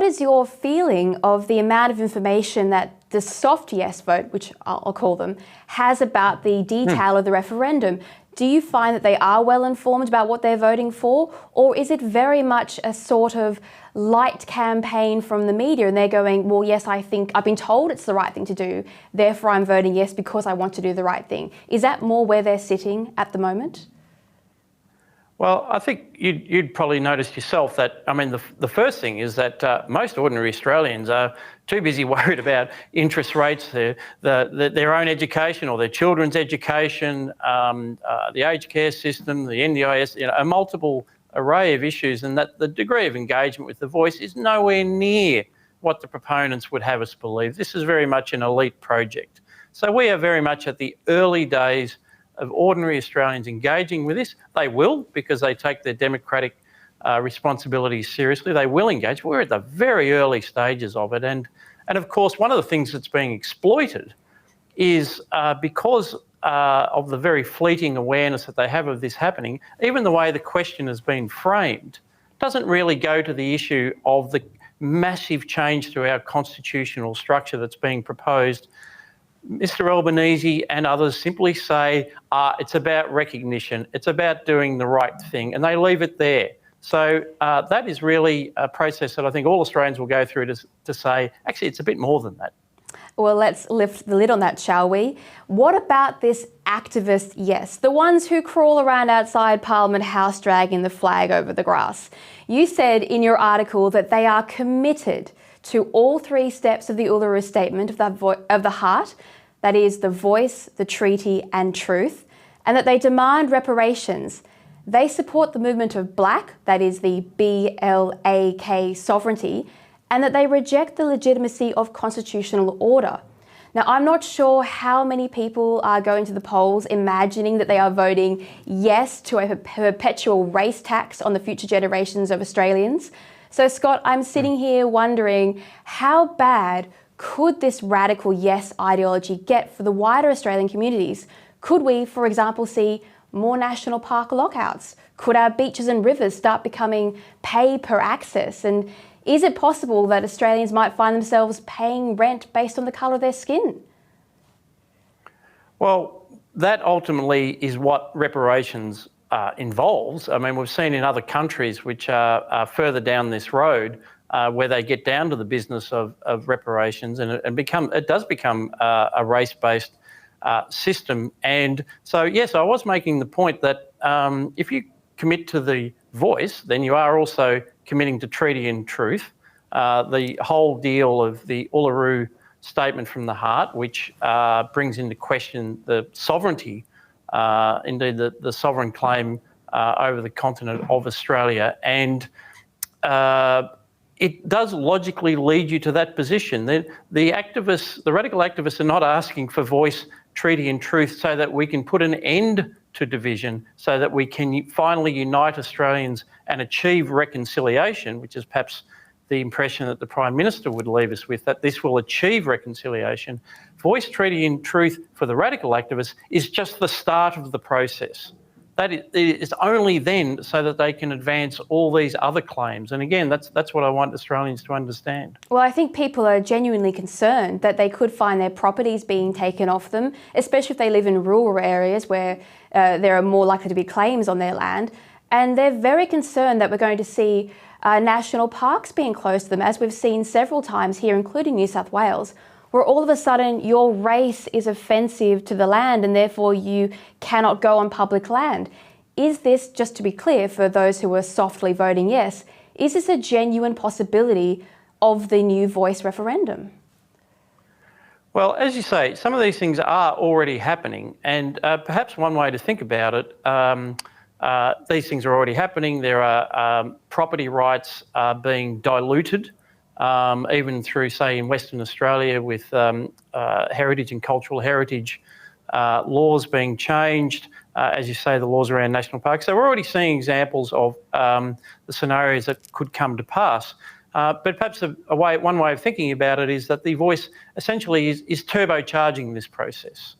is your feeling of the amount of information that the soft yes vote, which I'll call them, has about the detail of the referendum? Do you find that they are well informed about what they're voting for, or is it very much a sort of light campaign from the media and they're going, well, yes, I think I've been told it's the right thing to do, therefore I'm voting yes because I want to do the right thing? Is that more where they're sitting at the moment? Well, I think you'd probably noticed yourself that, I mean, the first thing is that most ordinary Australians are too busy worried about interest rates, their own education or their children's education, the aged care system, the NDIS, a multiple array of issues, and that the degree of engagement with the voice is nowhere near what the proponents would have us believe. This is very much an elite project. So we are very much at the early days of ordinary Australians engaging with this. They will, because they take their democratic responsibilities seriously. They will engage. We're at the very early stages of it. And of course, one of the things that's being exploited is because of the very fleeting awareness that they have of this happening, even the way the question has been framed doesn't really go to the issue of the massive change to our constitutional structure that's being proposed. Mr Albanese and others simply say, it's about recognition, it's about doing the right thing, and they leave it there. So that is really a process that I think all Australians will go through to say, actually, it's a bit more than that. Well, let's lift the lid on that, shall we? What about this activist yes, the ones who crawl around outside Parliament House dragging the flag over the grass? You said in your article that they are committed to all three steps of the Uluru Statement of the Heart, that is the voice, the treaty and truth, and that they demand reparations. They support the movement of Black, that is the BLAK sovereignty, and that they reject the legitimacy of constitutional order. Now, I'm not sure how many people are going to the polls imagining that they are voting yes to a perpetual race tax on the future generations of Australians. So, Scott, I'm sitting here wondering, how bad could this radical yes ideology get for the wider Australian communities? Could we, for example, see more national park lockouts? Could our beaches and rivers start becoming pay per access? And is it possible that Australians might find themselves paying rent based on the colour of their skin? Well, that ultimately is what reparations involves. I mean, we've seen in other countries which are further down this road where they get down to the business of reparations, and it does become a race-based system. And so, yes, I was making the point that if you commit to the voice, then you are also committing to treaty and truth. The whole deal of the Uluru Statement from the Heart, which brings into question the sovereignty, indeed the sovereign claim over the continent of Australia. And it does logically lead you to that position. The radical activists are not asking for voice, treaty and truth so that we can put an end to division, so that we can finally unite Australians and achieve reconciliation, which is perhaps the impression that the Prime Minister would leave us with, that this will achieve reconciliation. Voice, treaty and truth for the radical activists is just the start of the process. That is only then so that they can advance all these other claims. And again, that's what I want Australians to understand. Well, I think people are genuinely concerned that they could find their properties being taken off them, especially if they live in rural areas where there are more likely to be claims on their land. And they're very concerned that we're going to see national parks being closed to them, as we've seen several times here, including New South Wales, where all of a sudden your race is offensive to the land and therefore you cannot go on public land. Is this, just to be clear for those who are softly voting yes, is this a genuine possibility of the new voice referendum? Well, as you say, some of these things are already happening, and perhaps one way to think about it, these things are already happening. There are property rights being diluted, even through, say, in Western Australia with heritage and cultural heritage laws being changed. As you say, the laws around national parks. So we're already seeing examples of the scenarios that could come to pass. But perhaps one way of thinking about it is that the voice essentially is turbocharging this process.